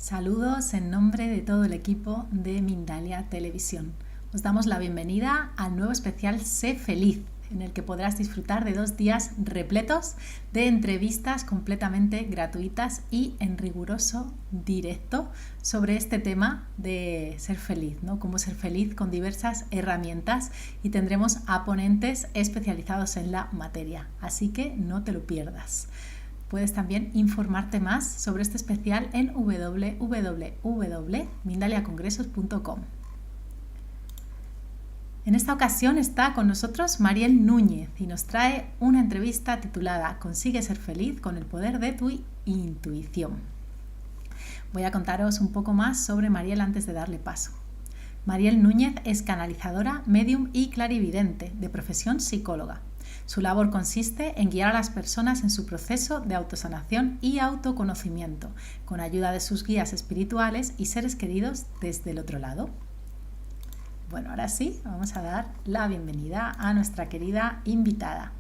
Saludos en nombre de todo el equipo de Mindalia Televisión. Os damos la bienvenida al nuevo especial Sé Feliz, en el que podrás disfrutar de 2 días repletos de entrevistas completamente gratuitas y en riguroso directo sobre este tema de ser feliz, ¿no? Cómo ser feliz con diversas herramientas, y tendremos a ponentes especializados en la materia, así que no te lo pierdas. Puedes también informarte más sobre este especial en www.mindaliacongresos.com. En esta ocasión está con nosotros Mariel Núñez y nos trae una entrevista titulada "Consigue ser feliz con el poder de tu intuición". Voy a contaros un poco más sobre Mariel antes de darle paso. Mariel Núñez es canalizadora, medium y clarividente, de profesión psicóloga. Su labor consiste en guiar a las personas en su proceso de autosanación y autoconocimiento, con ayuda de sus guías espirituales y seres queridos desde el otro lado. Bueno, ahora sí, vamos a dar la bienvenida a nuestra querida invitada.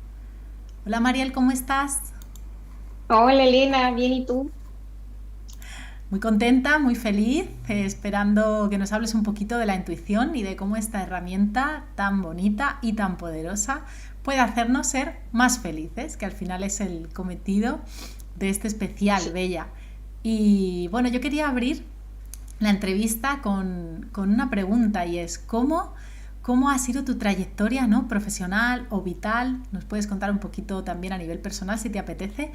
Hola Mariel, ¿cómo estás? Hola Elena, bien, ¿y tú? Muy contenta, muy feliz, esperando que nos hables un poquito de la intuición y de cómo esta herramienta tan bonita y tan poderosa puede hacernos ser más felices, que al final es el cometido de este especial, Bella. Y bueno, yo quería abrir la entrevista con una pregunta, y es ¿cómo ha sido tu trayectoria, ¿no? Profesional o vital? Nos puedes contar un poquito también a nivel personal si te apetece,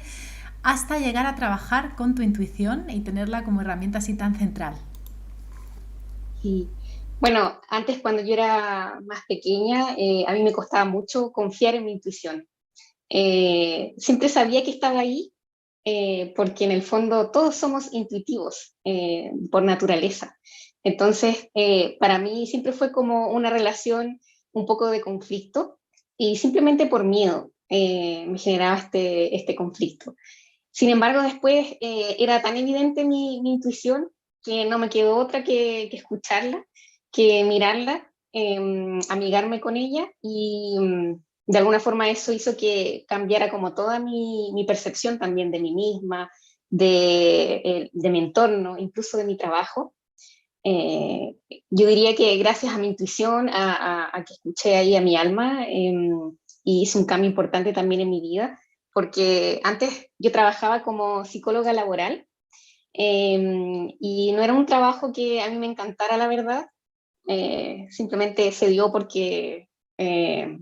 hasta llegar a trabajar con tu intuición y tenerla como herramienta así tan central. Sí. Bueno, antes cuando yo era más pequeña, a mí me costaba mucho confiar en mi intuición. Siempre sabía que estaba ahí, porque en el fondo todos somos intuitivos por naturaleza. Entonces, para mí siempre fue como una relación un poco de conflicto y simplemente por miedo me generaba este conflicto. Sin embargo, después era tan evidente mi intuición que no me quedó otra que escucharla, que mirarla, amigarme con ella y de alguna forma eso hizo que cambiara como toda mi percepción también de mí misma, de mi entorno, incluso de mi trabajo. Yo diría que gracias a mi intuición, a que escuché ahí a mi alma, y hice un cambio importante también en mi vida, porque antes yo trabajaba como psicóloga laboral, y no era un trabajo que a mí me encantara, la verdad. Simplemente se dio porque eh,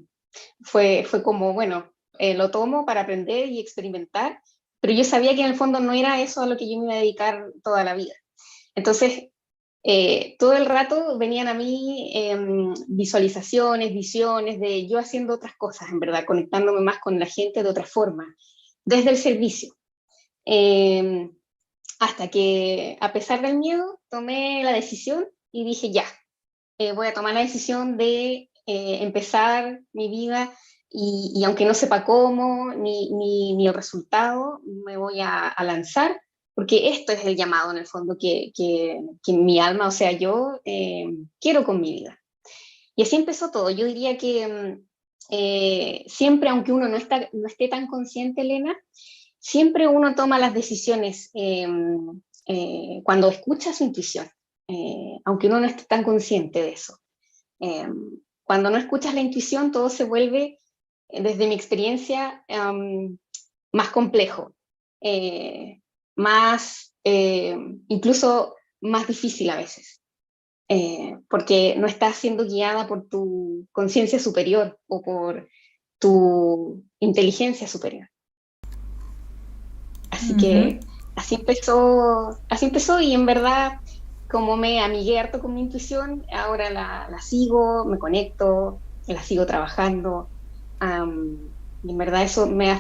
fue como, bueno, lo tomo para aprender y experimentar, pero yo sabía que en el fondo no era eso a lo que yo me iba a dedicar toda la vida. Entonces, todo el rato venían a mí visualizaciones, visiones de yo haciendo otras cosas, en verdad, conectándome más con la gente de otra forma, desde el servicio. Eh, Hasta que, a pesar del miedo, tomé la decisión y dije, ya, voy a tomar la decisión de empezar mi vida y aunque no sepa cómo ni el resultado, me voy a lanzar, porque esto es el llamado en el fondo que mi alma, o sea, yo quiero con mi vida. Y así empezó todo. Yo diría que siempre, aunque uno no esté tan consciente, Elena, siempre uno toma las decisiones cuando escucha su intuición, aunque uno no esté tan consciente de eso. Eh, Cuando no escuchas la intuición, todo se vuelve, desde mi experiencia, más complejo, eh, más, incluso más difícil a veces, porque no estás siendo guiada por tu conciencia superior o por tu inteligencia superior. Así Ujú. que así empezó y en verdad, como me amigué harto con mi intuición, ahora la sigo, me conecto, la sigo trabajando. Y en verdad eso me ha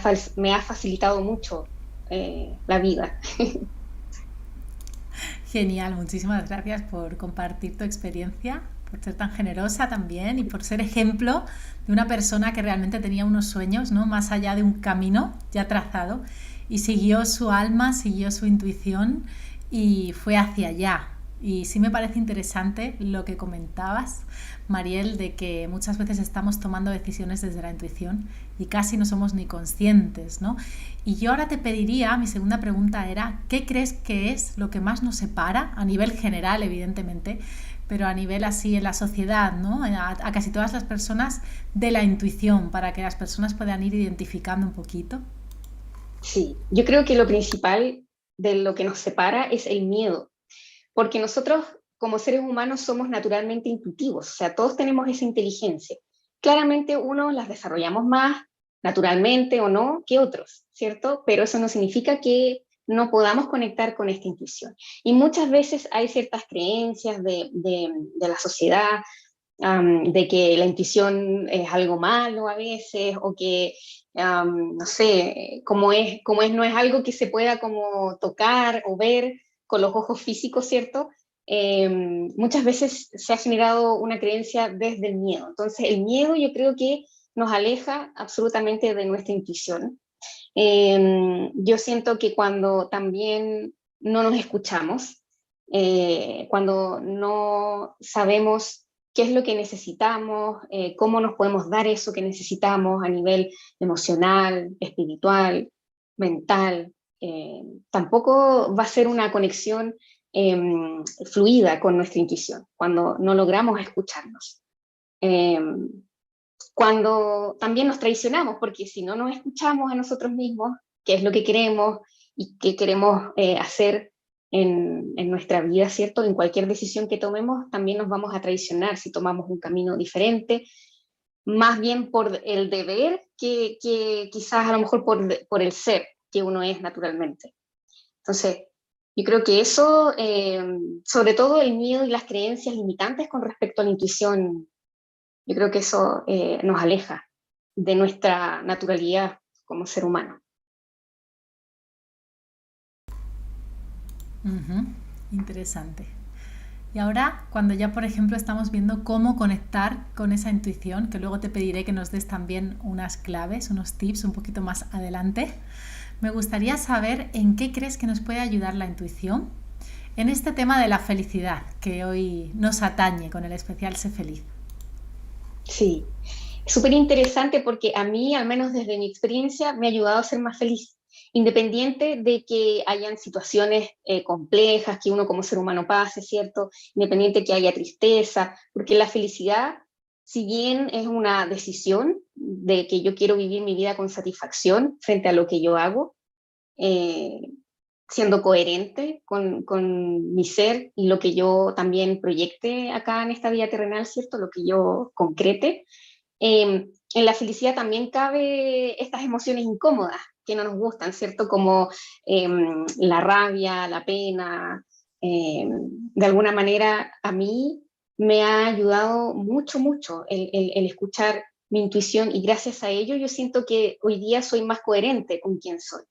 facilitado mucho la vida. Genial, muchísimas gracias por compartir tu experiencia, por ser tan generosa también y por ser ejemplo de una persona que realmente tenía unos sueños, ¿no? Más allá de un camino ya trazado, y siguió su alma, siguió su intuición y fue hacia allá. Y sí me parece interesante lo que comentabas, Mariel, de que muchas veces estamos tomando decisiones desde la intuición y casi no somos ni conscientes, ¿no? Y yo ahora te pediría, mi segunda pregunta era, ¿qué crees que es lo que más nos separa, a nivel general, evidentemente, pero a nivel así en la sociedad, ¿no? A casi todas las personas de la intuición, para que las personas puedan ir identificando un poquito? Sí, yo creo que lo principal de lo que nos separa es el miedo, porque nosotros como seres humanos somos naturalmente intuitivos, o sea, todos tenemos esa inteligencia. Claramente unos las desarrollamos más naturalmente o no que otros, ¿cierto? Pero eso no significa que no podamos conectar con esta intuición. Y muchas veces hay ciertas creencias de la sociedad, de que la intuición es algo malo a veces, o que, no sé, no es algo que se pueda como tocar o ver con los ojos físicos, ¿cierto? Muchas veces se ha generado una creencia desde el miedo. Entonces, el miedo yo creo que nos aleja absolutamente de nuestra intuición. Yo siento que cuando también no nos escuchamos, cuando no sabemos qué es lo que necesitamos, cómo nos podemos dar eso que necesitamos a nivel emocional, espiritual, mental, tampoco va a ser una conexión eh, fluida con nuestra intuición, cuando no logramos escucharnos. Eh, Cuando también nos traicionamos, porque si no nos escuchamos a nosotros mismos, qué es lo que queremos y qué queremos hacer en nuestra vida, ¿cierto? En cualquier decisión que tomemos, también nos vamos a traicionar si tomamos un camino diferente, más bien por el deber que quizás a lo mejor por el ser que uno es naturalmente. Entonces, yo creo que eso, sobre todo el miedo y las creencias limitantes con respecto a la intuición, yo creo que eso nos aleja de nuestra naturalidad como ser humano. Ujú, interesante. Y ahora, cuando ya, por ejemplo, estamos viendo cómo conectar con esa intuición, que luego te pediré que nos des también unas claves, unos tips un poquito más adelante, me gustaría saber en qué crees que nos puede ayudar la intuición en este tema de la felicidad que hoy nos atañe con el especial Sé Feliz. Sí, es súper interesante porque a mí, al menos desde mi experiencia, me ha ayudado a ser más feliz, independiente de que hayan situaciones complejas que uno como ser humano pase, ¿cierto? Independiente que haya tristeza, porque la felicidad, si bien es una decisión de que yo quiero vivir mi vida con satisfacción frente a lo que yo hago, eh, siendo coherente con mi ser y lo que yo también proyecte acá en esta vida terrenal, ¿cierto? Lo que yo concrete. En la felicidad también cabe estas emociones incómodas que no nos gustan, ¿cierto? Como la rabia, la pena. De alguna manera a mí me ha ayudado mucho, mucho el escuchar mi intuición y gracias a ello yo siento que hoy día soy más coherente con quién soy.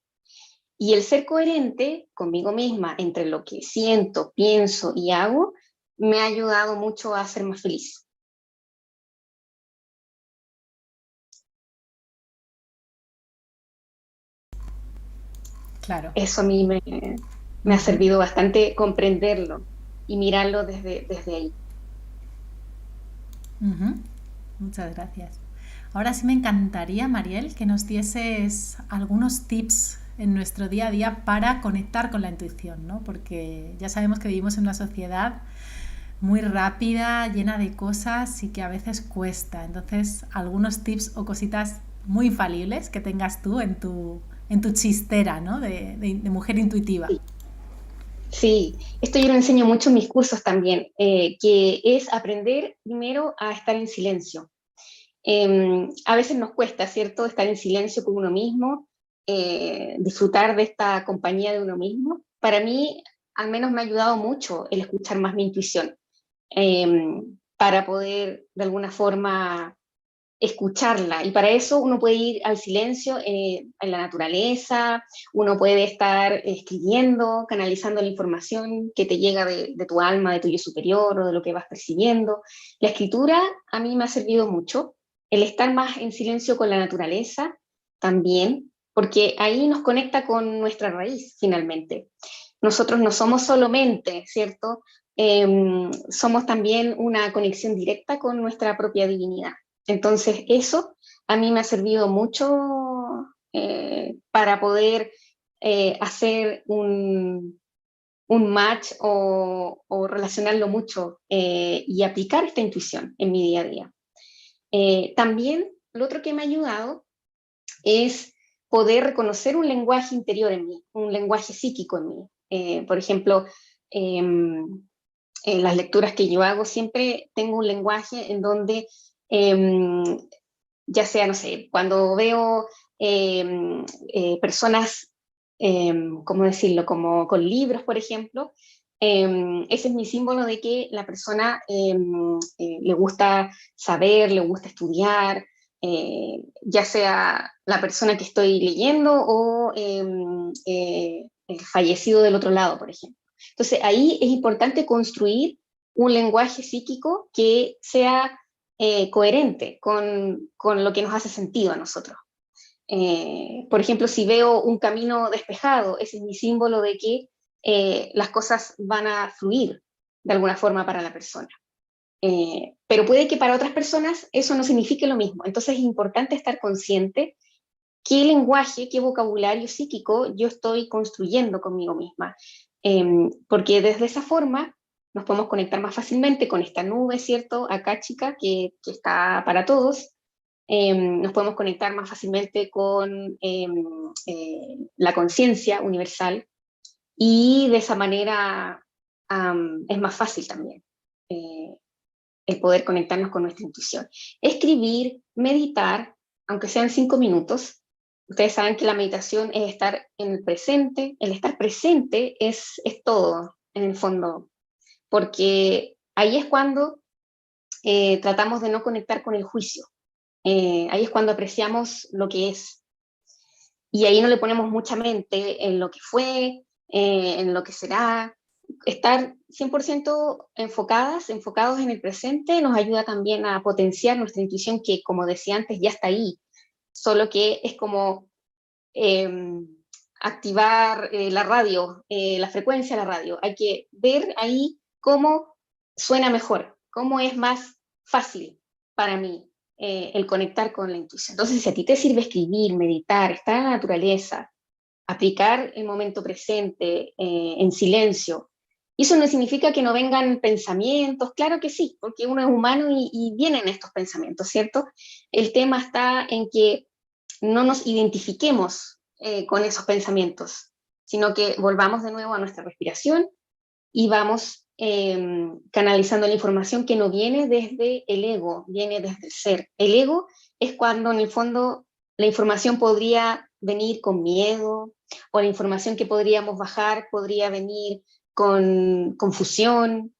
Y el ser coherente conmigo misma entre lo que siento, pienso y hago, me ha ayudado mucho a ser más feliz. Claro. Eso a mí me ha Ujú. servido bastante comprenderlo y mirarlo desde ahí. Ujú. Muchas gracias. Ahora sí me encantaría, Mariel, que nos dieses algunos tips en nuestro día a día para conectar con la intuición, ¿no? Porque ya sabemos que vivimos en una sociedad muy rápida, llena de cosas y que a veces cuesta. Entonces, algunos tips o cositas muy infalibles que tengas tú en tu chistera, ¿no? De mujer intuitiva. Sí, sí, esto yo lo enseño mucho en mis cursos también, que es aprender primero a estar en silencio. A veces nos cuesta, ¿cierto?, estar en silencio con uno mismo, disfrutar de esta compañía de uno mismo. Para mí, al menos me ha ayudado mucho el escuchar más mi intuición, para poder de alguna forma escucharla. Y para eso uno puede ir al silencio en la naturaleza, uno puede estar escribiendo, canalizando la información que te llega de tu alma, de tu yo superior o de lo que vas percibiendo. La escritura a mí me ha servido mucho. El estar más en silencio con la naturaleza también, porque ahí nos conecta con nuestra raíz finalmente. Nosotros no somos solo mente, ¿cierto? somos también una conexión directa con nuestra propia divinidad. Entonces, eso a mí me ha servido mucho para poder hacer un match o relacionarlo mucho y aplicar esta intuición en mi día a día. También, lo otro que me ha ayudado es poder reconocer un lenguaje interior en mí, un lenguaje psíquico en mí. Por ejemplo, en las lecturas que yo hago siempre tengo un lenguaje en donde, ya sea, no sé, cuando veo personas, ¿cómo decirlo?, como con libros, por ejemplo, ese es mi símbolo de que la persona le gusta saber, le gusta estudiar, ya sea la persona que estoy leyendo o el fallecido del otro lado, por ejemplo. Entonces, ahí es importante construir un lenguaje psíquico que sea coherente con lo que nos hace sentido a nosotros. Por ejemplo, si veo un camino despejado, ese es mi símbolo de que las cosas van a fluir de alguna forma para la persona. Pero puede que para otras personas eso no signifique lo mismo. Entonces es importante estar consciente qué lenguaje, qué vocabulario psíquico yo estoy construyendo conmigo misma. Porque desde esa forma nos podemos conectar más fácilmente con esta nube, ¿cierto? Akáshica, que está para todos. Nos podemos conectar más fácilmente con la conciencia universal y de esa manera es más fácil también el poder conectarnos con nuestra intuición. Escribir, meditar, aunque sean 5 minutos. Ustedes saben que la meditación es estar en el presente. El estar presente es todo, en el fondo, porque ahí es cuando tratamos de no conectar con el juicio. Ahí es cuando apreciamos lo que es. Y ahí no le ponemos mucha mente en lo que fue, en lo que será. Estar 100% enfocados en el presente nos ayuda también a potenciar nuestra intuición que, como decía antes, ya está ahí. Solo que es como activar la radio, la frecuencia de la radio. Hay que ver ahí cómo suena mejor, cómo es más fácil para mí el conectar con la intuición. Entonces, si a ti te sirve escribir, meditar, estar en la naturaleza, aplicar el momento presente en silencio, y eso no significa que no vengan pensamientos, claro que sí, porque uno es humano y vienen estos pensamientos, ¿cierto? El tema está en que no nos identifiquemos con esos pensamientos, sino que volvamos de nuevo a nuestra respiración y vamos canalizando la información que no viene desde el ego, viene desde el ser. El ego es cuando en el fondo la información podría venir con miedo, o la información que podríamos bajar podría venir con confusión,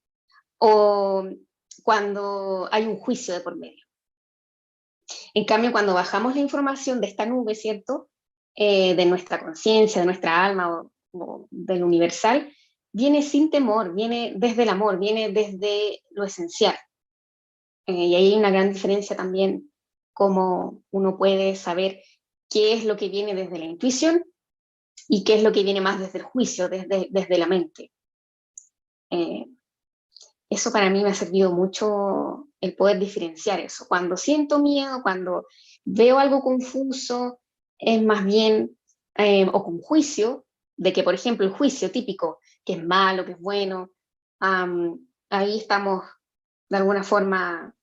o cuando hay un juicio de por medio. En cambio, cuando bajamos la información de esta nube, ¿cierto? De nuestra conciencia, de nuestra alma o del universal, viene sin temor, viene desde el amor, viene desde lo esencial. Y ahí hay una gran diferencia también, cómo uno puede saber qué es lo que viene desde la intuición y qué es lo que viene más desde el juicio, desde la mente. Eso para mí me ha servido mucho el poder diferenciar eso. Cuando siento miedo, cuando veo algo confuso, es más bien, o con juicio, de que, por ejemplo, el juicio típico, que es malo, que es bueno, ahí estamos de alguna forma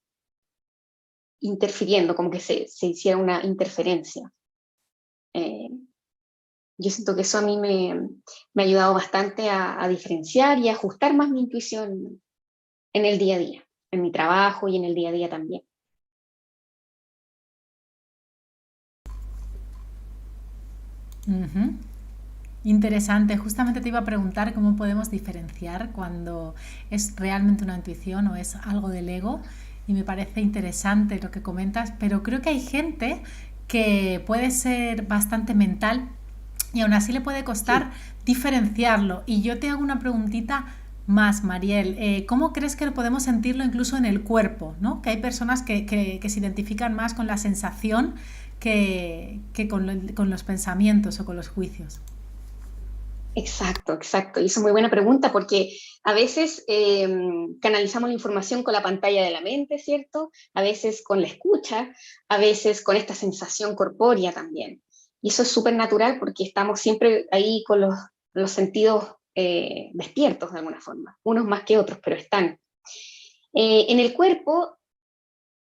interfiriendo, como que se hiciera una interferencia. Yo siento que eso a mí me ha ayudado bastante a diferenciar y a ajustar más mi intuición en el día a día, en mi trabajo y en el día a día también. Uh-huh. Interesante, justamente te iba a preguntar cómo podemos diferenciar cuando es realmente una intuición o es algo del ego, y me parece interesante lo que comentas, pero creo que hay gente que puede ser bastante mental y aún así le puede costar diferenciarlo. Y yo te hago una preguntita más, Mariel. ¿Cómo crees que podemos sentirlo incluso en el cuerpo, ¿no? Que hay personas que se identifican más con la sensación que con los pensamientos o con los juicios. Exacto, exacto. Y eso es muy buena pregunta porque a veces canalizamos la información con la pantalla de la mente, ¿cierto? A veces con la escucha, a veces con esta sensación corpórea también. Y eso es súper natural porque estamos siempre ahí con los sentidos despiertos de alguna forma, unos más que otros, pero están. En el cuerpo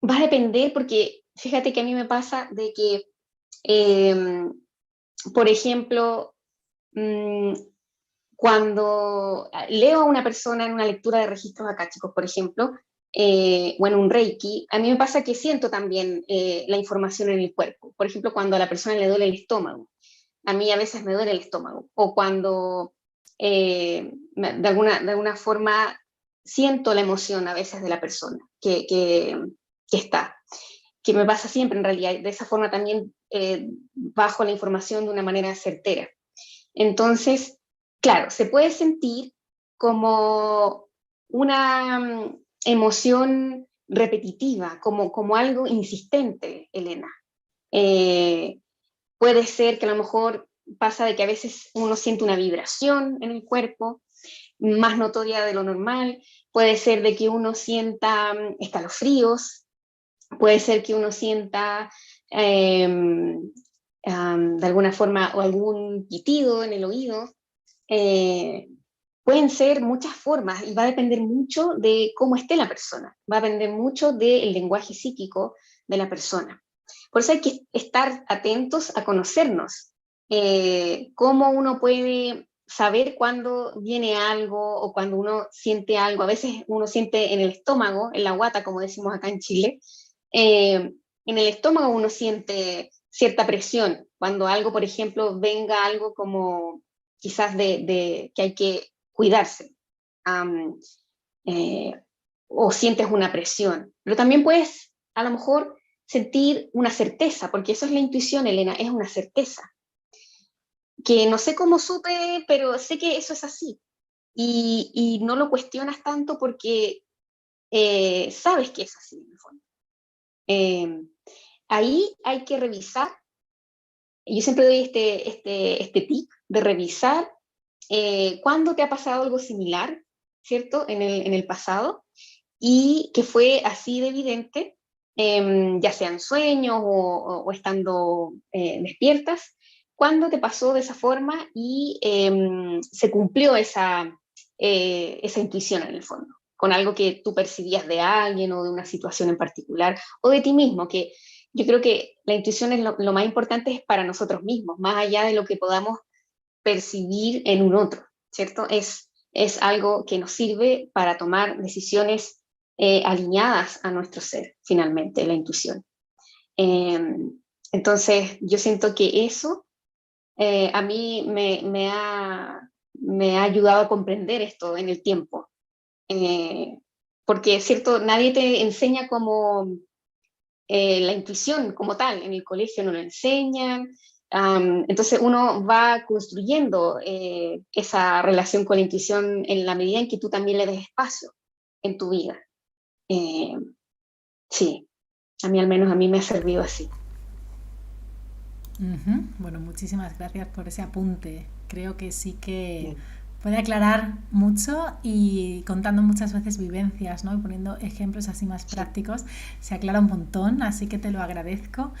va a depender porque fíjate que a mí me pasa de que, eh, por ejemplo, mmm, cuando leo a una persona en una lectura de registros akáshicos, por ejemplo, o en un Reiki, a mí me pasa que siento también la información en el cuerpo. Por ejemplo, cuando a la persona le duele el estómago, a mí a veces me duele el estómago. O cuando de alguna forma siento la emoción a veces de la persona que está, que me pasa siempre en realidad. De esa forma también bajo la información de una manera certera. Entonces, claro, se puede sentir como una emoción repetitiva, como algo insistente, Elena. Eh, Puede ser que a lo mejor pasa de que a veces uno siente una vibración en el cuerpo, más notoria de lo normal, puede ser de que uno sienta escalofríos, puede ser que uno sienta de alguna forma o algún pitido en el oído. Eh, Pueden ser muchas formas y va a depender mucho de cómo esté la persona, va a depender mucho del lenguaje psíquico de la persona. Por eso hay que estar atentos a conocernos, cómo uno puede saber cuándo viene algo o cuando uno siente algo. A veces uno siente en el estómago, en la guata, como decimos acá en Chile, en el estómago uno siente cierta presión. Cuando algo, por ejemplo, venga algo como quizás de que hay que cuidarse, um, eh, o sientes una presión. Pero también puedes, a lo mejor, sentir una certeza, porque eso es la intuición, Elena, es una certeza. Que no sé cómo supe, pero sé que eso es así. Y no lo cuestionas tanto porque sabes que es así, en el fondo. Eh, Ahí hay que revisar. Yo siempre doy este tip de revisar cuándo te ha pasado algo similar, ¿cierto? En el pasado, y que fue así de evidente, ya sean sueños o estando despiertas, cuándo te pasó de esa forma y se cumplió esa intuición en el fondo, con algo que tú percibías de alguien o de una situación en particular, o de ti mismo, que yo creo que la intuición es lo más importante es para nosotros mismos, más allá de lo que podamos percibir en un otro, ¿cierto? Es algo que nos sirve para tomar decisiones alineadas a nuestro ser, finalmente, la intuición. Eh, entonces, yo siento que eso a mí me ha ayudado a comprender esto en el tiempo. Eh, Porque es cierto, nadie te enseña como la intuición como tal, en el colegio no lo enseñan, entonces uno va construyendo esa relación con la intuición en la medida en que tú también le des espacio en tu vida. Eh, sí, a mí al menos a mí me ha servido así. Ujú. Bueno, muchísimas gracias por ese apunte. Creo que sí que Sí. puede aclarar mucho y contando muchas veces vivencias, ¿no? Y poniendo ejemplos así más Sí. prácticos, se aclara un montón, así que te lo agradezco.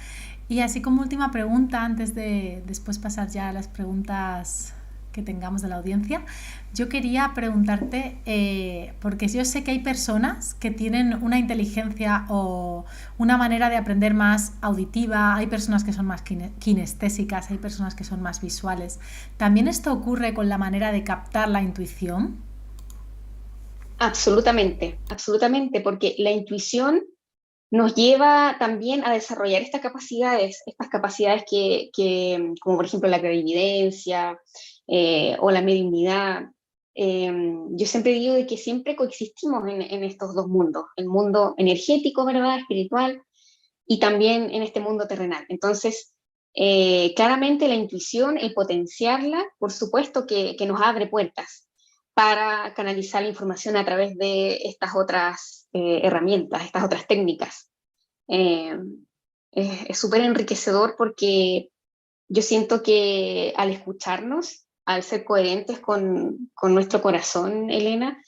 Y así como última pregunta, antes de después pasar ya a las preguntas que tengamos de la audiencia, yo quería preguntarte, porque yo sé que hay personas que tienen una inteligencia o una manera de aprender más auditiva, hay personas que son más kinestésicas, hay personas que son más visuales. ¿También esto ocurre con la manera de captar la intuición? Absolutamente, absolutamente, porque la intuición nos lleva también a desarrollar estas capacidades como por ejemplo la clarividencia o la mediunidad. Eh, yo siempre digo de que siempre coexistimos en estos dos mundos, el mundo energético, ¿verdad? Espiritual, y también en este mundo terrenal. Entonces, claramente la intuición, el potenciarla, por supuesto que nos abre puertas para canalizar la información a través de estas otras herramientas, estas otras técnicas. Eh, es súper enriquecedor porque yo siento que al escucharnos al ser coherentes con nuestro corazón, Elena,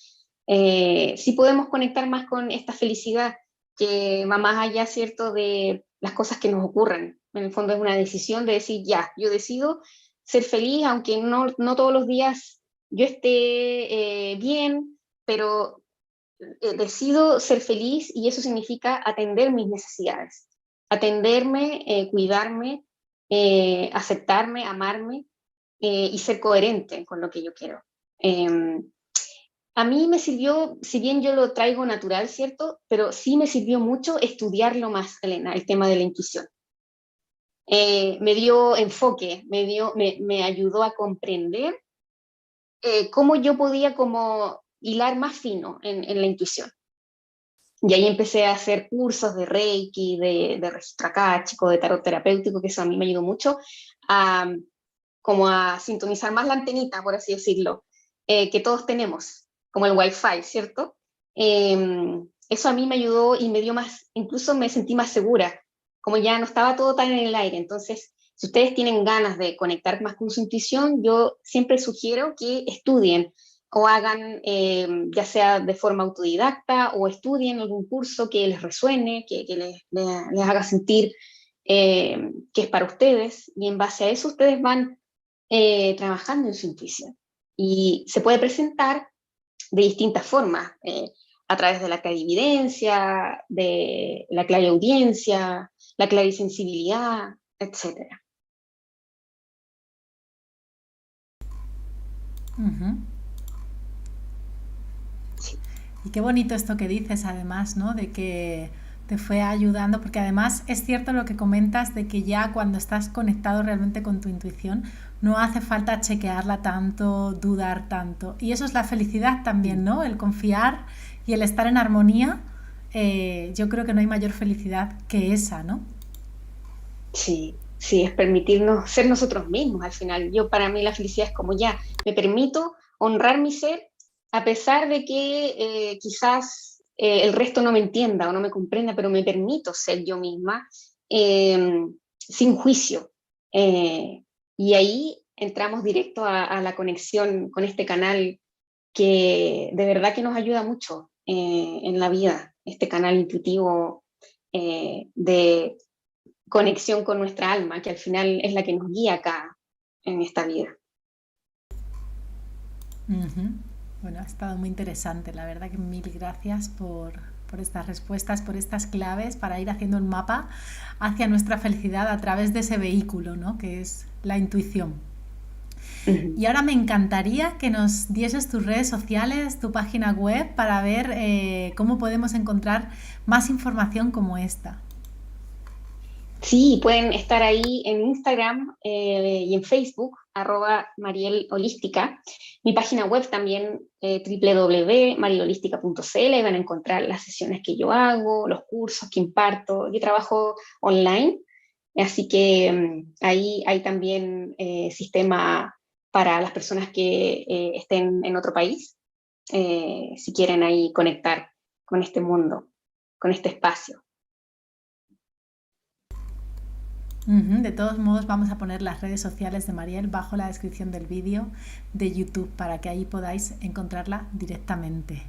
sí podemos conectar más con esta felicidad que va más allá, ¿cierto?, de las cosas que nos ocurren. En el fondo es una decisión de decir, ya, yo decido ser feliz, aunque no todos los días yo esté bien, pero decido ser feliz y eso significa atender mis necesidades, atenderme, cuidarme, aceptarme, amarme y ser coherente con lo que yo quiero. A mí me sirvió, si bien yo lo traigo natural, ¿cierto? Pero sí me sirvió mucho estudiarlo más, Elena, el tema de la intuición. Me dio enfoque, me ayudó a comprender cómo yo podía como hilar más fino en la intuición. Y ahí empecé a hacer cursos de Reiki, de registro akáshico, de tarot terapéutico, que eso a mí me ayudó mucho como a sintonizar más la antenita, por así decirlo, que todos tenemos, como el Wi-Fi, ¿cierto? Eso a mí me ayudó y me dio más, incluso me sentí más segura, como ya no estaba todo tan en el aire. Entonces, si ustedes tienen ganas de conectar más con su intuición, yo siempre sugiero que estudien o hagan, ya sea de forma autodidacta o estudien algún curso que les resuene, que les haga sentir que es para ustedes, y en base a eso ustedes van trabajando en su intuición. Y se puede presentar de distintas formas, a través de la clarividencia, de la clariaudiencia, la clarisensibilidad, etcétera. Uh-huh. Sí. Y qué bonito esto que dices, además, ¿no? De que te fue ayudando, porque además es cierto lo que comentas de que ya cuando estás conectado realmente con tu intuición, no hace falta chequearla tanto, dudar tanto. Y eso es la felicidad también, ¿no? El confiar y el estar en armonía. Yo creo que no hay mayor felicidad que esa, ¿no? Sí, sí, es permitirnos ser nosotros mismos al final. Para mí la felicidad es como ya, me permito honrar mi ser a pesar de que quizás el resto no me entienda o no me comprenda, pero me permito ser yo misma sin juicio. Eh, y ahí entramos directo a la conexión con este canal que de verdad que nos ayuda mucho en la vida, este canal intuitivo de conexión con nuestra alma, que al final es la que nos guía acá en esta vida. Uh-huh. Bueno, ha estado muy interesante. La verdad que mil gracias por estas respuestas, por estas claves para ir haciendo un mapa hacia nuestra felicidad a través de ese vehículo, ¿no? Que es la intuición. Uh-huh. Y ahora me encantaría que nos dieses tus redes sociales, tu página web, para ver cómo podemos encontrar más información como esta. Sí, pueden estar ahí en Instagram y en Facebook, @marielholística. Mi página web también, www.marielholística.cl, y van a encontrar las sesiones que yo hago, los cursos que imparto. Yo trabajo online, así que ahí hay también sistema para las personas que estén en otro país, si quieren ahí conectar con este mundo, con este espacio. De todos modos, vamos a poner las redes sociales de Mariel bajo la descripción del vídeo de YouTube para que ahí podáis encontrarla directamente.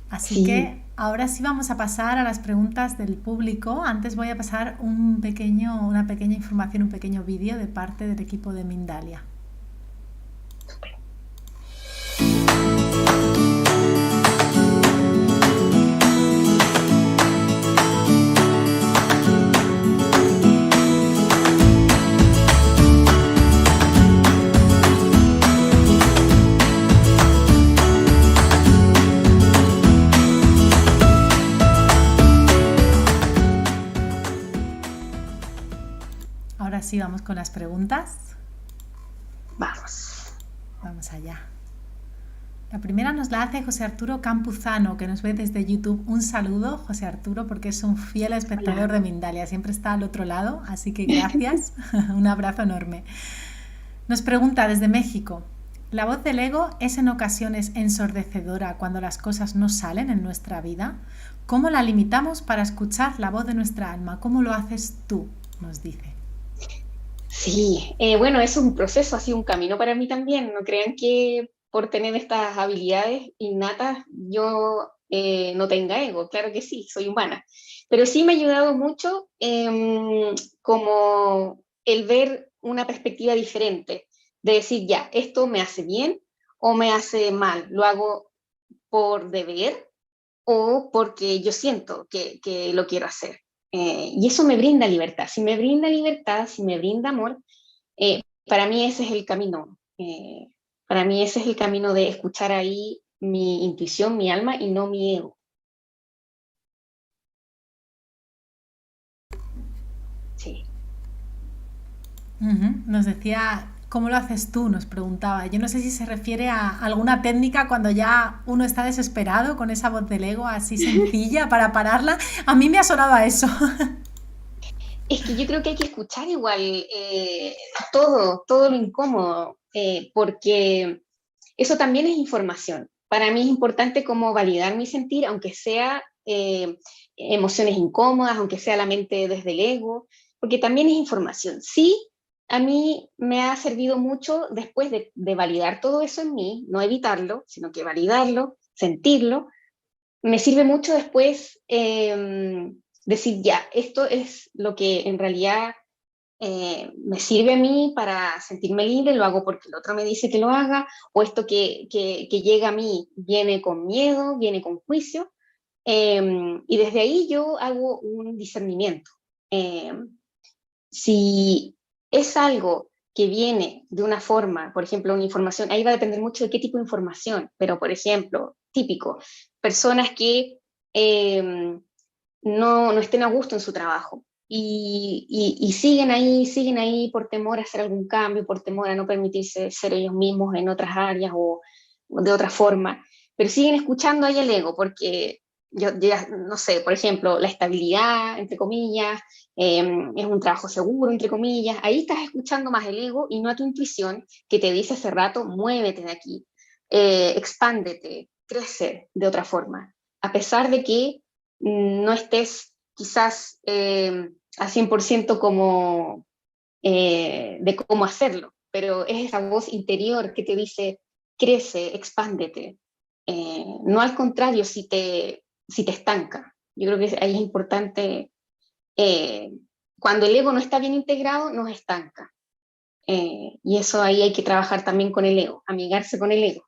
Así Sí. que ahora sí vamos a pasar a las preguntas del público. Antes voy a pasar una pequeña información, un pequeño vídeo de parte del equipo de Mindalia. Ahora sí vamos con las preguntas. Vamos allá. La primera nos la hace José Arturo Campuzano, que nos ve desde YouTube. Un saludo, José Arturo, porque es un fiel espectador Hola. de Mindalia. Siempre está al otro lado, así que gracias. Un abrazo enorme. Nos pregunta desde México. ¿La voz del ego es en ocasiones ensordecedora cuando las cosas no salen en nuestra vida? ¿Cómo la limitamos para escuchar la voz de nuestra alma? ¿Cómo lo haces tú? Nos dice. Sí, bueno, eso es un proceso, ha sido un camino para mí también. No crean que por tener estas habilidades innatas yo no tenga ego. Claro que sí, soy humana. Pero sí me ha ayudado mucho como el ver una perspectiva diferente, de decir, ya, esto me hace bien o me hace mal. Lo hago por deber o porque yo siento que lo quiero hacer. Y eso me brinda libertad. Si me brinda libertad, si me brinda amor, para mí ese es el camino. Para mí ese es el camino de escuchar ahí mi intuición, mi alma y no mi ego. Sí. Ujú. Nos decía, ¿cómo lo haces tú? Nos preguntaba. Yo no sé si se refiere a alguna técnica cuando ya uno está desesperado con esa voz del ego así sencilla para pararla. A mí me ha sonado a eso. Es que yo creo que hay que escuchar igual todo lo incómodo, porque eso también es información. Para mí es importante como validar mi sentir, aunque sea emociones incómodas, aunque sea la mente desde el ego, porque también es información. Sí, a mí me ha servido mucho después de validar todo eso en mí, no evitarlo, sino que validarlo, sentirlo. Me sirve mucho después decir, ya, esto es lo que en realidad me sirve a mí para sentirme libre, lo hago porque el otro me dice que lo haga, o esto que llega a mí viene con miedo, viene con juicio, y desde ahí yo hago un discernimiento. Eh, si es algo que viene de una forma, por ejemplo, una información, ahí va a depender mucho de qué tipo de información, pero por ejemplo, típico, personas que no estén a gusto en su trabajo y siguen ahí por temor a hacer algún cambio, por temor a no permitirse ser ellos mismos en otras áreas o de otra forma, pero siguen escuchando ahí el ego porque yo ya, no sé, por ejemplo, la estabilidad, entre comillas, es un trabajo seguro, entre comillas, ahí estás escuchando más el ego y no a tu intuición que te dice hace rato, muévete de aquí, expándete, crece de otra forma, a pesar de que no estés quizás a 100% como de cómo hacerlo, pero es esa voz interior que te dice, crece, expándete. No al contrario si te estanca. Yo creo que ahí es importante, eh, cuando el ego no está bien integrado, nos estanca. Y eso ahí hay que trabajar también con el ego, amigarse con el ego.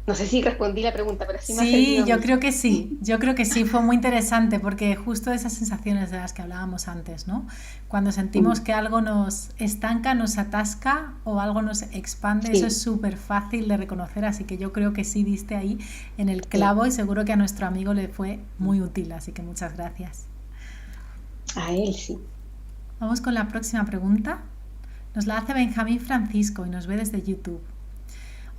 No sé si respondí la pregunta, pero sí me ha Sí, servido a yo mí. creo que sí, yo creo que sí, fue muy interesante porque justo esas sensaciones de las que hablábamos antes, ¿no? Cuando sentimos que algo nos estanca, nos atasca o algo nos expande, eso es Sí, súper fácil de reconocer, así que yo creo que sí diste ahí en el sí, clavo y seguro que a nuestro amigo le fue muy útil, así que muchas gracias. a él sí. Vamos con la próxima pregunta. Nos la hace Benjamín Francisco y nos ve desde YouTube.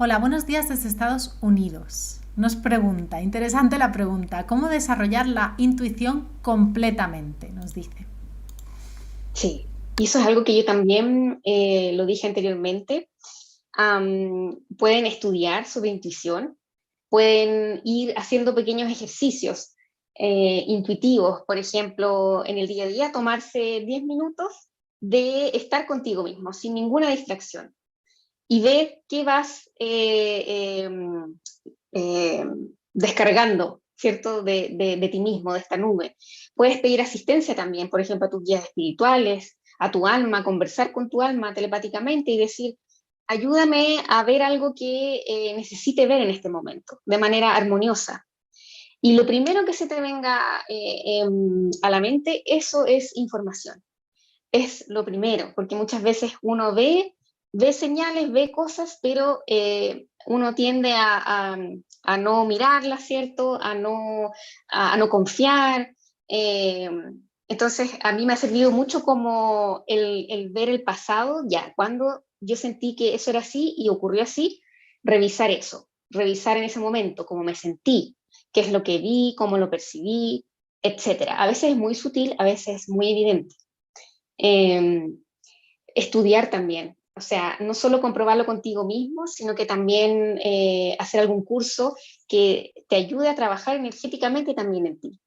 Hola, buenos días desde Estados Unidos. Nos pregunta, interesante la pregunta, ¿cómo desarrollar la intuición completamente? Nos dice. Sí, y eso es algo que yo también lo dije anteriormente. Pueden estudiar sobre intuición, pueden ir haciendo pequeños ejercicios intuitivos, por ejemplo, en el día a día, tomarse 10 minutos de estar contigo mismo, sin ninguna distracción, y ver qué vas eh, descargando, ¿cierto? De ti mismo, de esta nube. Puedes pedir asistencia también, por ejemplo, a tus guías espirituales, a tu alma, conversar con tu alma telepáticamente y decir, ayúdame a ver algo que necesite ver en este momento, de manera armoniosa. Y lo primero que se te venga a la mente, eso es información. Es lo primero, porque muchas veces uno ve señales, ve cosas, pero uno tiende a no mirarlas, ¿cierto? A no confiar. Eh, entonces, a mí me ha servido mucho como el ver el pasado, ya, cuando yo sentí que eso era así y ocurrió así, revisar eso, revisar en ese momento cómo me sentí, qué es lo que vi, cómo lo percibí, etcétera. A veces es muy sutil, a veces es muy evidente. Eh, Estudiar también, o sea, no solo comprobarlo contigo mismo, sino que también hacer algún curso que te ayude a trabajar energéticamente también en ti.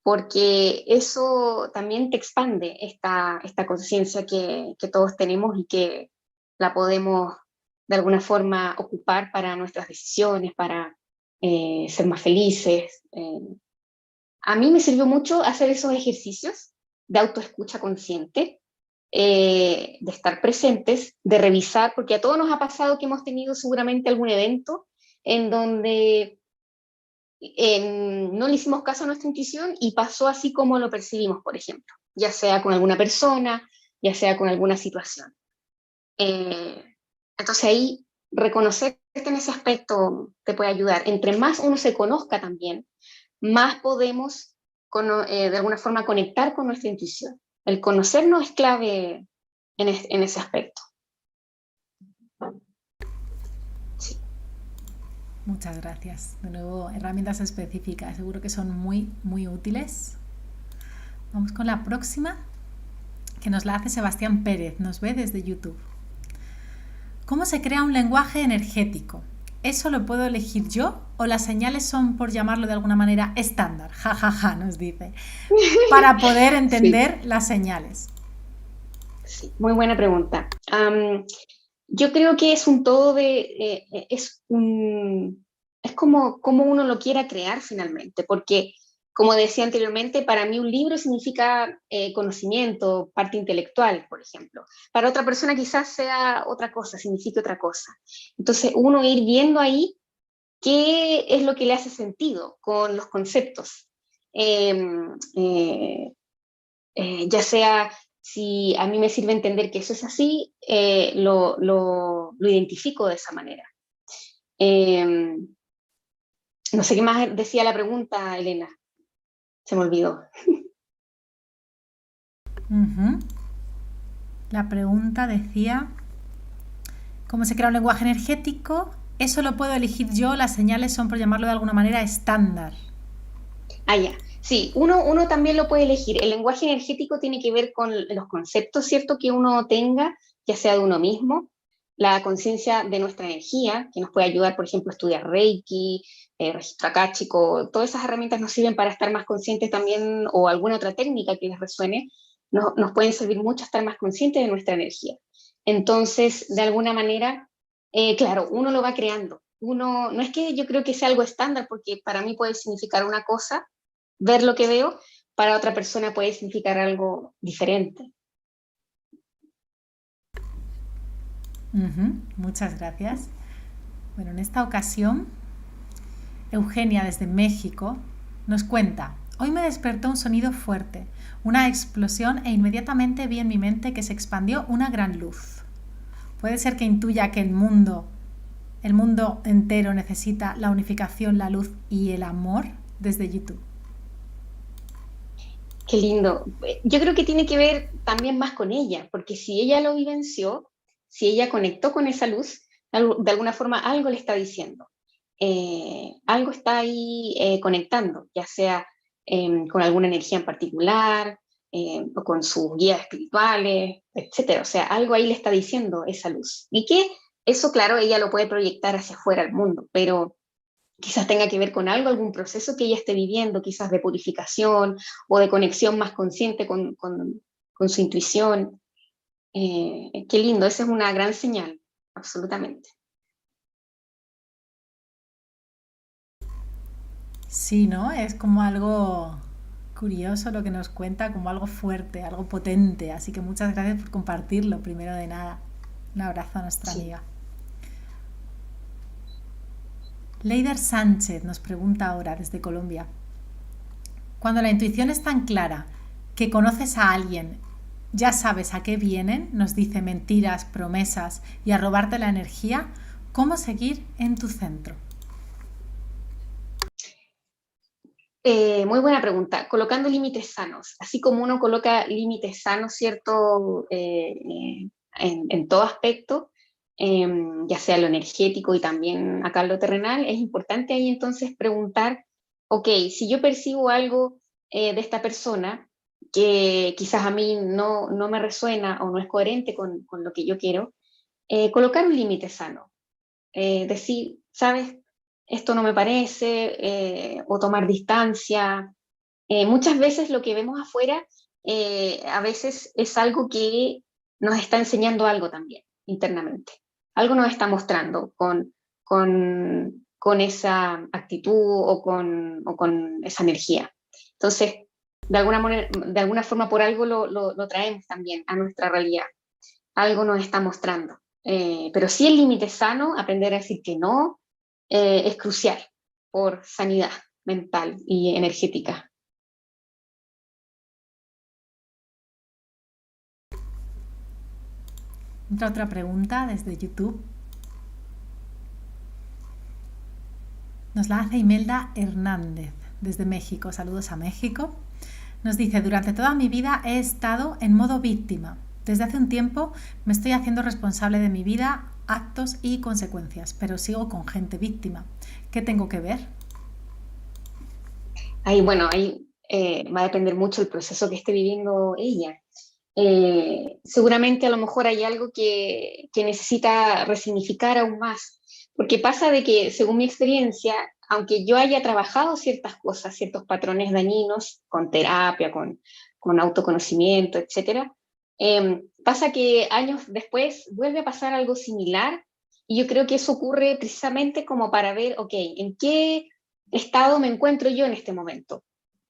porque eso también te expande esta conciencia que todos tenemos y que la podemos de alguna forma ocupar para nuestras decisiones, para ser más felices. A mí me sirvió mucho hacer esos ejercicios de autoescucha consciente, de estar presentes, de revisar, porque a todos nos ha pasado que hemos tenido seguramente algún evento en donde no le hicimos caso a nuestra intuición y pasó así como lo percibimos, por ejemplo, ya sea con alguna persona, ya sea con alguna situación. Eh, entonces ahí reconocerte en ese aspecto te puede ayudar. Entre más uno se conozca también, más podemos de alguna forma conectar con nuestra intuición. El conocernos es clave en ese aspecto. Sí. Muchas gracias. De nuevo, herramientas específicas, seguro que son muy, muy útiles. Vamos con la próxima, que nos la hace Sebastián Pérez, nos ve desde YouTube. ¿Cómo se crea un lenguaje energético? ¿Eso lo puedo elegir yo o las señales son, por llamarlo de alguna manera, estándar? Ja, ja, ja, nos dice. Para poder entender Sí. las señales. Sí, muy buena pregunta. Yo creo que es un todo es como uno lo quiera crear finalmente, porque como decía anteriormente, para mí un libro significa conocimiento, parte intelectual, por ejemplo. Para otra persona quizás sea otra cosa, signifique otra cosa. Entonces uno ir viendo ahí qué es lo que le hace sentido con los conceptos. Eh, eh, ya sea si a mí me sirve entender que eso es así, lo identifico de esa manera. Eh, no sé qué más decía la pregunta, Elena, se me olvidó. La pregunta decía, ¿cómo se crea un lenguaje energético? Eso lo puedo elegir yo, las señales son, por llamarlo de alguna manera, estándar. Ah, ya. Sí, uno también lo puede elegir. El lenguaje energético tiene que ver con los conceptos, ¿cierto?, que uno tenga, ya sea de uno mismo, la conciencia de nuestra energía, que nos puede ayudar, por ejemplo, a estudiar Reiki, registro akáshico, todas esas herramientas nos sirven para estar más conscientes también, o alguna otra técnica que les resuene, nos pueden servir mucho a estar más conscientes de nuestra energía. Entonces, de alguna manera, claro, uno lo va creando. Uno, no es que yo creo que sea algo estándar, porque para mí puede significar una cosa, ver lo que veo, para otra persona puede significar algo diferente. Muchas gracias. Bueno, en esta ocasión, Eugenia desde México nos cuenta, hoy me despertó un sonido fuerte, una explosión e inmediatamente vi en mi mente que se expandió una gran luz. Puede ser que intuya que el mundo entero necesita la unificación, la luz y el amor desde YouTube. Qué lindo. Yo creo que tiene que ver también más con ella, porque si ella lo vivenció, si ella conectó con esa luz, de alguna forma algo le está diciendo. Algo está ahí conectando, ya sea con alguna energía en particular, o con sus guías espirituales, etcétera. O sea, algo ahí le está diciendo esa luz. Y que eso, claro, ella lo puede proyectar hacia afuera al mundo, pero quizás tenga que ver con algo, algún proceso que ella esté viviendo, quizás de purificación o de conexión más consciente con su intuición. Qué lindo, esa es una gran señal, absolutamente. Sí, ¿no? Es como algo curioso lo que nos cuenta, como algo fuerte, algo potente. Así que muchas gracias por compartirlo, primero de nada. Un abrazo a nuestra Sí. amiga. Leider Sánchez nos pregunta ahora desde Colombia. Cuando la intuición es tan clara que conoces a alguien, ya sabes a qué vienen, nos dice mentiras, promesas y a robarte la energía, ¿cómo seguir en tu centro? Muy buena pregunta. Colocando límites sanos, así como uno coloca límites sanos, ¿cierto? En todo aspecto, ya sea lo energético y también acá lo terrenal, es importante ahí entonces preguntar, ok, si yo percibo algo de esta persona que quizás a mí no me resuena o no es coherente con lo que yo quiero, colocar un límite sano. Decir, ¿sabes? Esto no me parece, o tomar distancia, Muchas veces lo que vemos afuera a veces es algo que nos está enseñando algo también internamente. Algo nos está mostrando con esa actitud o con esa energía. Entonces, de alguna forma por algo lo traemos también a nuestra realidad. Algo nos está mostrando. Pero sí el límite sano, aprender a decir que no, es crucial por sanidad mental y energética. Otra pregunta desde YouTube. Nos la hace Imelda Hernández desde México. Saludos a México. Nos dice, durante toda mi vida he estado en modo víctima. Desde hace un tiempo me estoy haciendo responsable de mi vida, actos y consecuencias, pero sigo con gente víctima. ¿Qué tengo que ver? Ahí va a depender mucho el proceso que esté viviendo ella. Seguramente a lo mejor hay algo que necesita resignificar aún más, porque pasa de que, según mi experiencia, aunque yo haya trabajado ciertas cosas, ciertos patrones dañinos, con terapia, con autoconocimiento, etcétera, pasa que años después vuelve a pasar algo similar, y yo creo que eso ocurre precisamente como para ver, ok, ¿en qué estado me encuentro yo en este momento?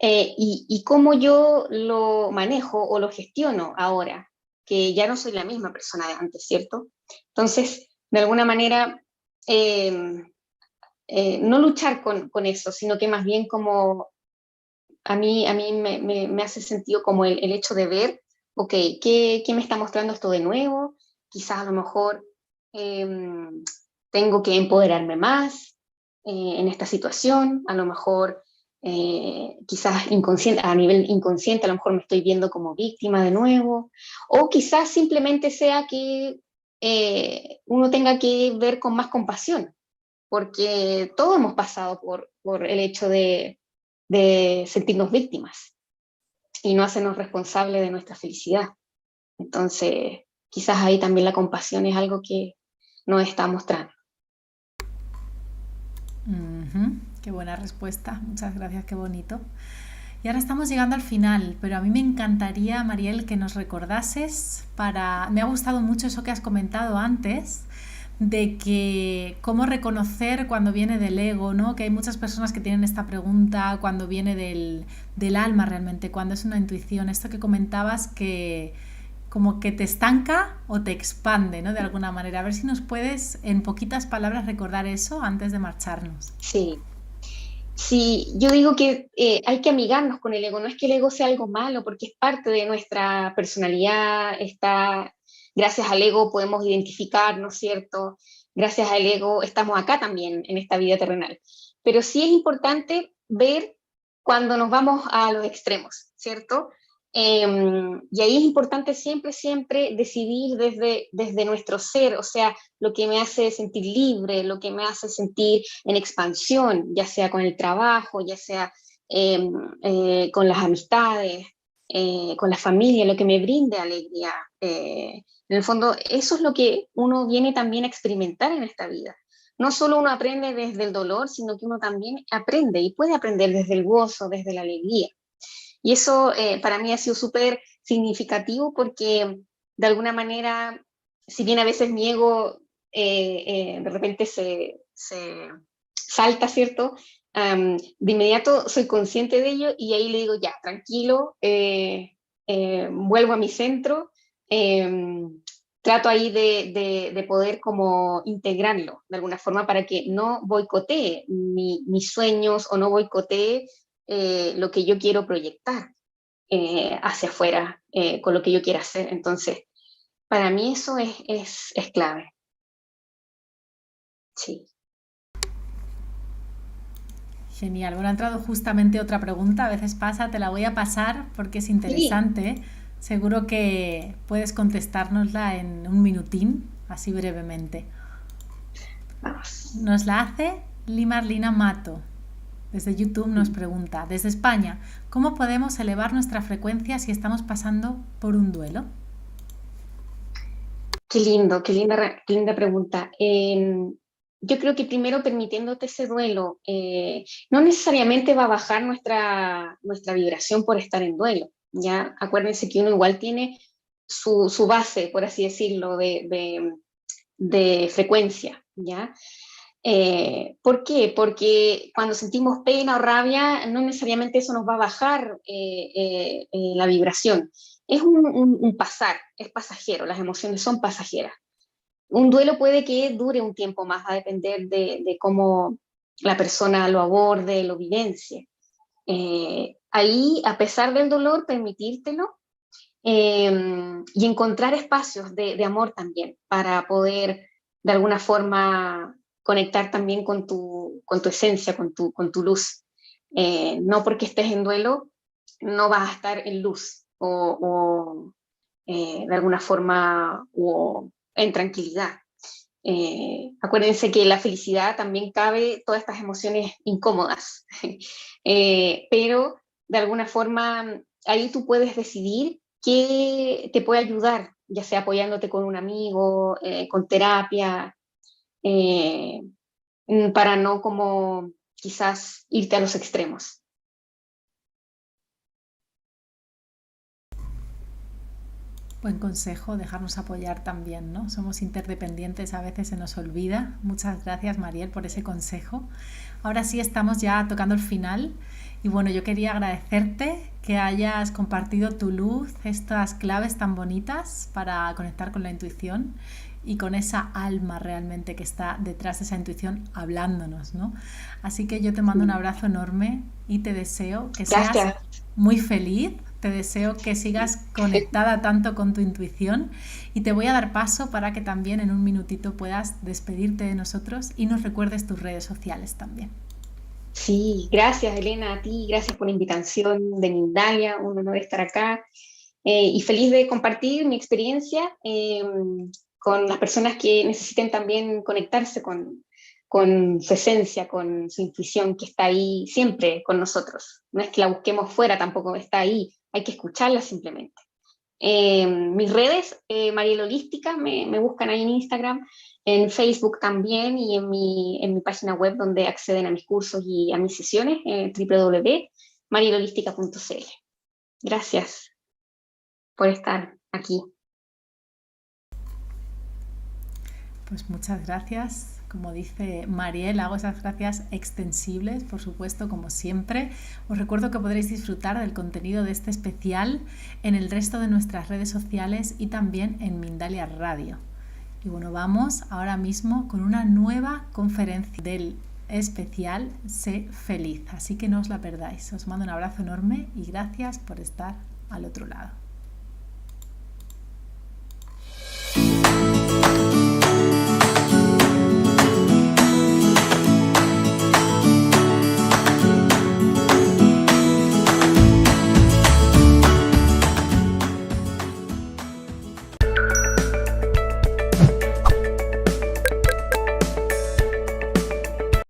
Y cómo yo lo manejo o lo gestiono ahora, que ya no soy la misma persona de antes, ¿cierto? Entonces, de alguna manera, eh, no luchar con eso, sino que más bien como a mí me hace sentido como el hecho de ver, ok, ¿qué me está mostrando esto de nuevo? Quizás a lo mejor eh, tengo que empoderarme más en esta situación, a lo mejor quizás inconsciente, a nivel inconsciente, a lo mejor me estoy viendo como víctima de nuevo, o quizás simplemente sea que uno tenga que ver con más compasión, porque todos hemos pasado por el hecho de sentirnos víctimas y no hacernos responsables de nuestra felicidad. Entonces, quizás ahí también la compasión es algo que nos está mostrando. Qué buena respuesta, muchas gracias, qué bonito. Y ahora estamos llegando al final, pero a mí me encantaría, Mariel, que nos recordases para... Me ha gustado mucho eso que has comentado antes, de que cómo reconocer cuando viene del ego, ¿no? Que hay muchas personas que tienen esta pregunta cuando viene del alma realmente, cuando es una intuición. Esto que comentabas que como que te estanca o te expande, ¿no? De alguna manera. A ver si nos puedes, en poquitas palabras, recordar eso antes de marcharnos. Sí, sí, yo digo que hay que amigarnos con el ego, no es que el ego sea algo malo, porque es parte de nuestra personalidad, gracias al ego podemos identificarnos, ¿cierto? Gracias al ego estamos acá también en esta vida terrenal. Pero sí es importante ver cuando nos vamos a los extremos, ¿cierto? Y ahí es importante siempre, siempre decidir desde nuestro ser, o sea, lo que me hace sentir libre, lo que me hace sentir en expansión, ya sea con el trabajo, ya sea con las amistades, con la familia, lo que me brinde alegría. En el fondo, eso es lo que uno viene también a experimentar en esta vida. No solo uno aprende desde el dolor, sino que uno también aprende y puede aprender desde el gozo, desde la alegría. Y eso para mí ha sido súper significativo porque de alguna manera, si bien a veces mi ego de repente se salta, ¿cierto? De inmediato soy consciente de ello y ahí le digo, ya, tranquilo, vuelvo a mi centro, trato ahí de poder como integrarlo de alguna forma para que no boicotee mis sueños o no boicotee lo que yo quiero proyectar hacia afuera con lo que yo quiera hacer. Entonces, para mí eso es clave. Sí. Genial. Bueno, ha entrado justamente otra pregunta. A veces pasa, te la voy a pasar porque es Sí, interesante. Seguro que puedes contestárnosla en un minutín, así brevemente. vamos. Nos la hace Limarlina Mato. Desde YouTube nos pregunta, desde España, ¿cómo podemos elevar nuestra frecuencia si estamos pasando por un duelo? Qué lindo, qué linda pregunta. yo creo que primero permitiéndote ese duelo, no necesariamente va a bajar nuestra vibración por estar en duelo, ¿ya? Acuérdense que uno igual tiene su base, por así decirlo, de frecuencia, ¿ya? ¿Por qué? Porque cuando sentimos pena o rabia, no necesariamente eso nos va a bajar la vibración. Es un pasar, es pasajero, las emociones son pasajeras. Un duelo puede que dure un tiempo más, va a depender de cómo la persona lo aborde, lo vivencie. Ahí, a pesar del dolor, permitírtelo y encontrar espacios de amor también para poder de alguna forma conectar también con tu esencia, con tu luz. No porque estés en duelo, no vas a estar en luz de alguna forma o en tranquilidad. Acuérdense que la felicidad también cabe todas estas emociones incómodas, pero de alguna forma ahí tú puedes decidir qué te puede ayudar, ya sea apoyándote con un amigo, con terapia, eh, para no como quizás irte a los extremos. Buen consejo, dejarnos apoyar también, ¿no? Somos interdependientes, a veces se nos olvida. Muchas gracias, Mariel, por ese consejo. Ahora sí estamos ya tocando el final y bueno, yo quería agradecerte que hayas compartido tu luz, estas claves tan bonitas para conectar con la intuición y con esa alma realmente que está detrás de esa intuición hablándonos, ¿no? Así que yo te mando un abrazo enorme y te deseo que seas Gracias. muy feliz. Te deseo que sigas conectada tanto con tu intuición y te voy a dar paso para que también en un minutito puedas despedirte de nosotros y nos recuerdes tus redes sociales también. Sí, gracias Elena, a ti, gracias por la invitación de Mindalia, un honor estar acá y feliz de compartir mi experiencia con las personas que necesiten también conectarse con su esencia, con su intuición que está ahí siempre con nosotros. No es que la busquemos fuera, tampoco está ahí, hay que escucharla simplemente. Mis redes, Mariel Holística, me buscan ahí en Instagram, en Facebook también y en mi página web donde acceden a mis cursos y a mis sesiones, www.marielholística.cl. Gracias por estar aquí. Pues muchas gracias. Como dice Mariel, hago esas gracias extensibles, por supuesto, como siempre. Os recuerdo que podréis disfrutar del contenido de este especial en el resto de nuestras redes sociales y también en Mindalia Radio. Y bueno, vamos ahora mismo con una nueva conferencia del especial Sé Feliz. Así que no os la perdáis. Os mando un abrazo enorme y gracias por estar al otro lado.